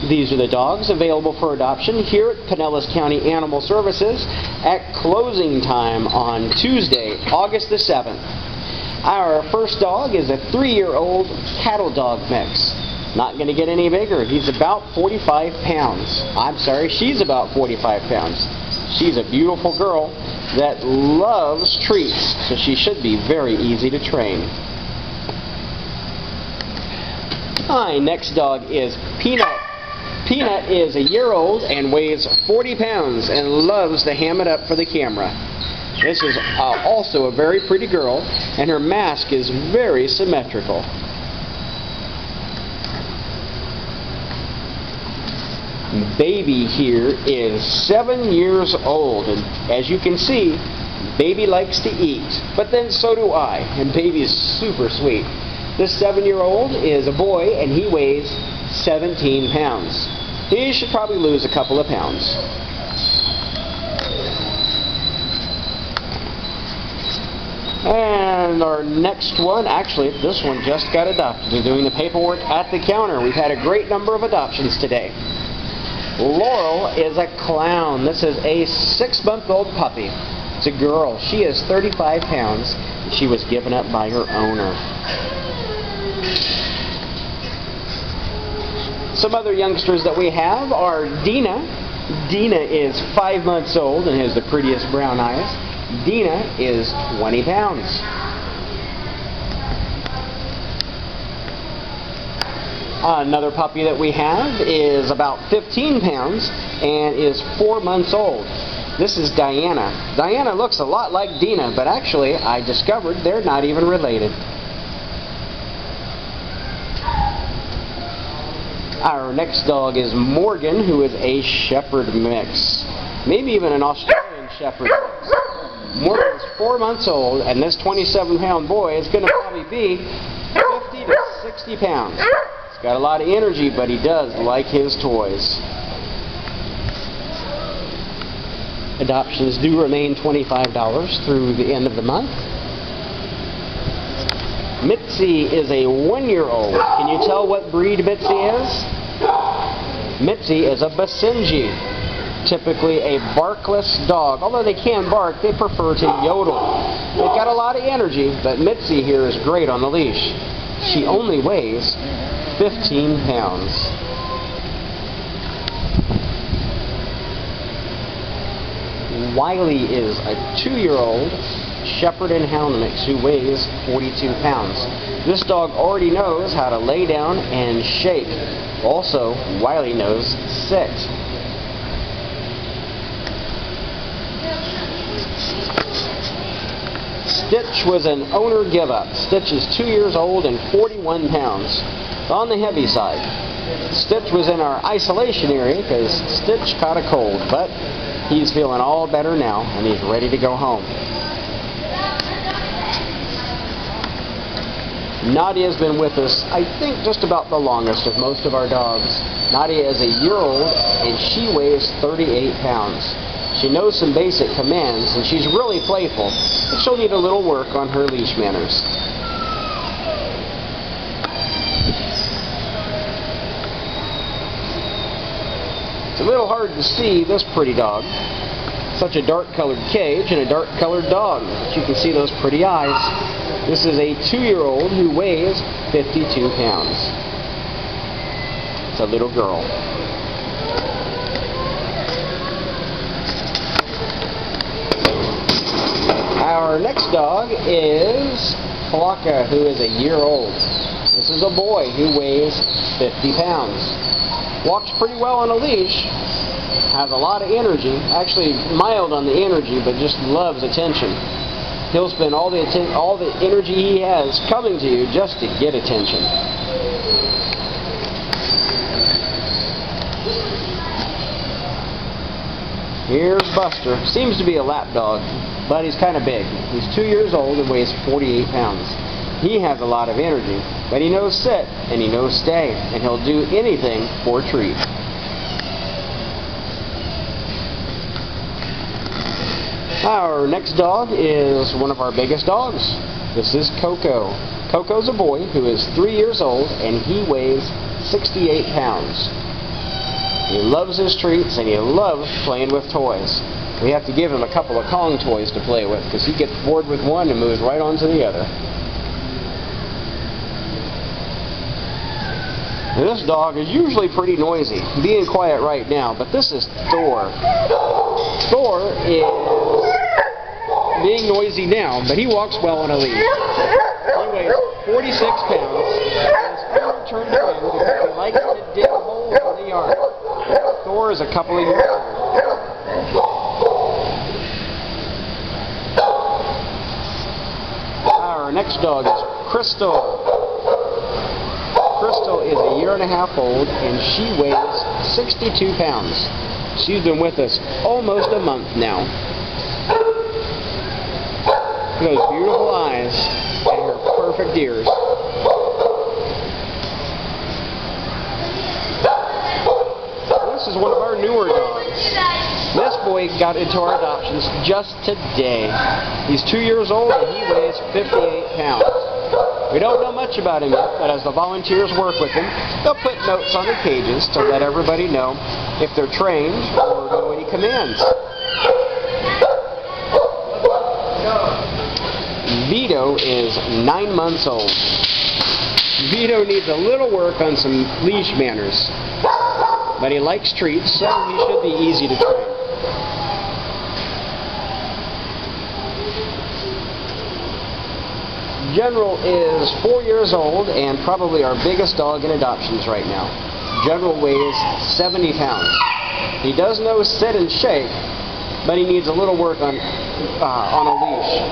These are the dogs available for adoption here at Pinellas County Animal Services at closing time on Tuesday, August the 7th. Our first dog is a 3-year-old cattle dog mix. Not going to get any bigger. He's about 45 pounds. I'm sorry, she's about 45 pounds. She's a beautiful girl that loves treats, so she should be very easy to train. My next dog is Peanut. Peanut is a year old and weighs 40 pounds and loves to ham it up for the camera. This is also a very pretty girl, and her mask is very symmetrical. Baby here is 7 years old, and as you can see, Baby likes to eat, but then so do I, and Baby is super sweet. This 7-year-old is a boy, and he weighs 17 pounds. He should probably lose a couple of pounds. And our next one, actually, this one just got adopted. They're doing the paperwork at the counter. We've had a great number of adoptions today. Laurel is a clown. This is a 6-month-old puppy. It's a girl. She is 35 pounds. She was given up by her owner. Some other youngsters that we have are Dina. Dina is 5 months old and has the prettiest brown eyes. Dina is 20 pounds. Another puppy that we have is about 15 pounds and is 4 months old. This is Diana. Diana looks a lot like Dina, but actually I discovered they're not even related. Our next dog is Morgan, who is a Shepherd mix. Maybe even an Australian Shepherd mix. Morgan's 4 months old, and this 27-pound boy is going to probably be 50 to 60 pounds. He's got a lot of energy, but he does like his toys. Adoptions do remain $25 through the end of the month. Mitzi is a 1-year-old. Can you tell what breed Mitzi is? Mitzi is a Basenji, typically a barkless dog. Although they can bark, they prefer to yodel. They've got a lot of energy, but Mitzi here is great on the leash. She only weighs 15 pounds. Wiley is a 2-year-old Shepherd and Hound mix who weighs 42 pounds. This dog already knows how to lay down and shake. Also, Wiley knows sit. Stitch was an owner give-up. Stitch is 2 years old and 41 pounds. On the heavy side. Stitch was in our isolation area because Stitch caught a cold, but he's feeling all better now and he's ready to go home. Nadia's been with us, I think, just about the longest of most of our dogs. Nadia is a year-old and she weighs 38 pounds. She knows some basic commands and she's really playful, but she'll need a little work on her leash manners. It's a little hard to see this pretty dog. Such a dark-colored cage and a dark-colored dog. But you can see those pretty eyes. This is a 2-year-old who weighs 52 pounds. It's a little girl. Our next dog is Flocka, who is a year old. This is a boy who weighs 50 pounds. Walks pretty well on a leash. Has a lot of energy. Actually mild on the energy, but just loves attention. He'll spend all the energy he has coming to you just to get attention. Here's Buster. Seems to be a lap dog, but he's kind of big. He's 2 years old and weighs 48 pounds. He has a lot of energy, but he knows sit and he knows stay, and he'll do anything for a treat. Our next dog is one of our biggest dogs. This is Coco. Coco's a boy who is 3 years old and he weighs 68 pounds. He loves his treats, and he loves playing with toys. We have to give him a couple of Kong toys to play with, because he gets bored with one and moves right on to the other. This dog is usually pretty noisy, being quiet right now, but this is Thor. Thor is being noisy now, but he walks well on a leash. He weighs 46 pounds, and his owner turned him in because he likes to dig holes in the yard. Thor is a couple of years old. Our next dog is Crystal. Crystal is a year and a half old, and she weighs 62 pounds. She's been with us almost a month now. Those beautiful eyes and her perfect ears. This is one of our newer dogs. This boy got into our adoptions just today. He's 2 years old and he weighs 58 pounds. We don't know much about him yet, but as the volunteers work with him, they'll put notes on the cages to let everybody know if they're trained or know any commands. Vito is 9 months old. Vito needs a little work on some leash manners, but he likes treats, so he should be easy to train. General is 4 years old and probably our biggest dog in adoptions right now. General weighs 70 pounds. He does know sit and shake, but he needs a little work on a leash.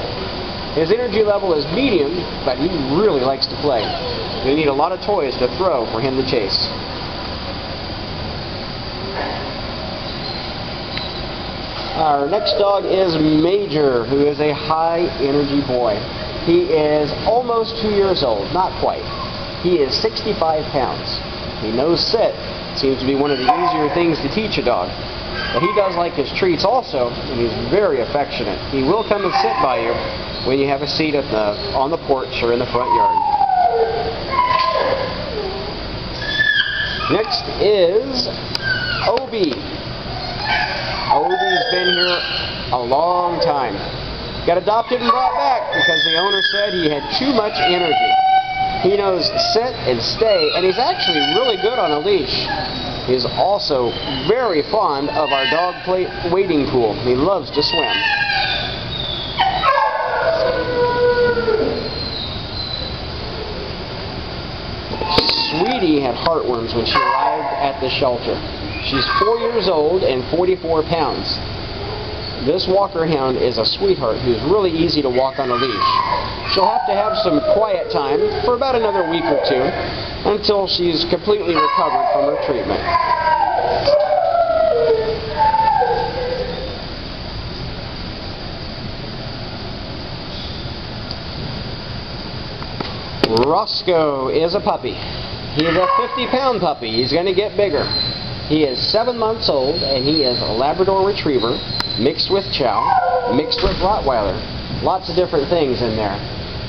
His energy level is medium, but he really likes to play. We need a lot of toys to throw for him to chase. Our next dog is Major, who is a high energy boy. He is almost 2 years old, not quite. He is 65 pounds. He knows sit. Seems to be one of the easier things to teach a dog. But he does like his treats also, and he's very affectionate. He will come and sit by you when you have a seat on the porch or in the front yard. Next is Obi. Obi's been here a long time. Got adopted and brought back because the owner said he had too much energy. He knows sit and stay, and he's actually really good on a leash. He's also very fond of our dog wading pool. He loves to swim. Sweetie had heartworms when she arrived at the shelter. She's 4 years old and 44 pounds. This Walker Hound is a sweetheart who's really easy to walk on a leash. She'll have to have some quiet time for about another week or two until she's completely recovered from her treatment. Roscoe is a puppy. He's a 50-pound puppy. He's going to get bigger. He is 7 months old, and he is a Labrador Retriever mixed with Chow, mixed with Rottweiler. Lots of different things in there.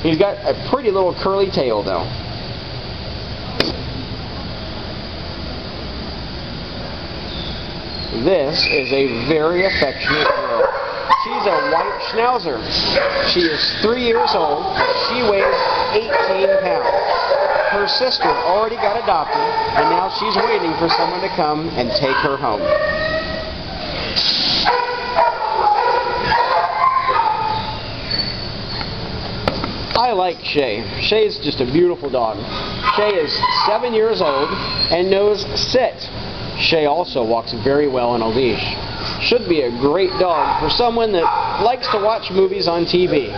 He's got a pretty little curly tail, though. This is a very affectionate girl. She's a white Schnauzer. She is 3 years old. She weighs 18 pounds. Her sister already got adopted, and now she's waiting for someone to come and take her home. I like Shay. Shay's just a beautiful dog. Shay is 7 years old and knows sit. Shay also walks very well on a leash. Should be a great dog for someone that likes to watch movies on TV.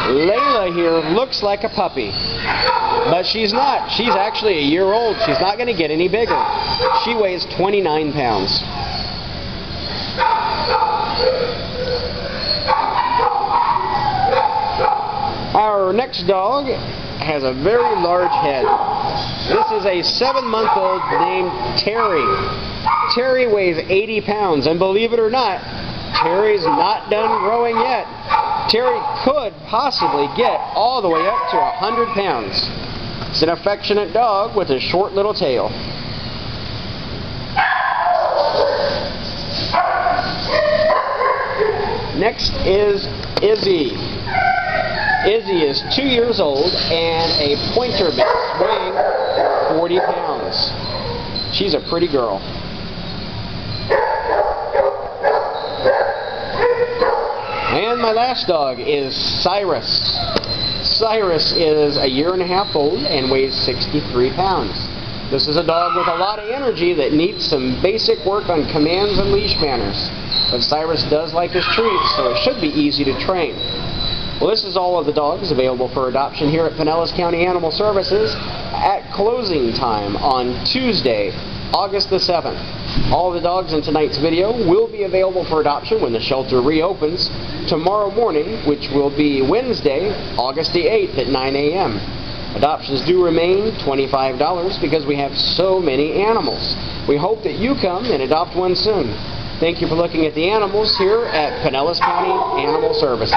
Layla here looks like a puppy, but she's not. She's actually a year old. She's not going to get any bigger. She weighs 29 pounds. Our next dog has a very large head. This is a 7-month-old named Terry. Terry weighs 80 pounds, and believe it or not, Terry's not done growing yet. Terry could possibly get all the way up to 100 pounds. It's an affectionate dog with a short little tail. Next is Izzy. Izzy is 2 years old and a pointer mix, weighing 40 pounds. She's a pretty girl. And my last dog is Cyrus. Cyrus is a 1.5 years old and weighs 63 pounds. This is a dog with a lot of energy that needs some basic work on commands and leash manners. But Cyrus does like his treats, so it should be easy to train. Well, this is all of the dogs available for adoption here at Pinellas County Animal Services at closing time on Tuesday, August the 7th. All the dogs in tonight's video will be available for adoption when the shelter reopens tomorrow morning, which will be Wednesday, August the 8th at 9 a.m. Adoptions do remain $25 because we have so many animals. We hope that you come and adopt one soon. Thank you for looking at the animals here at Pinellas County Animal Services.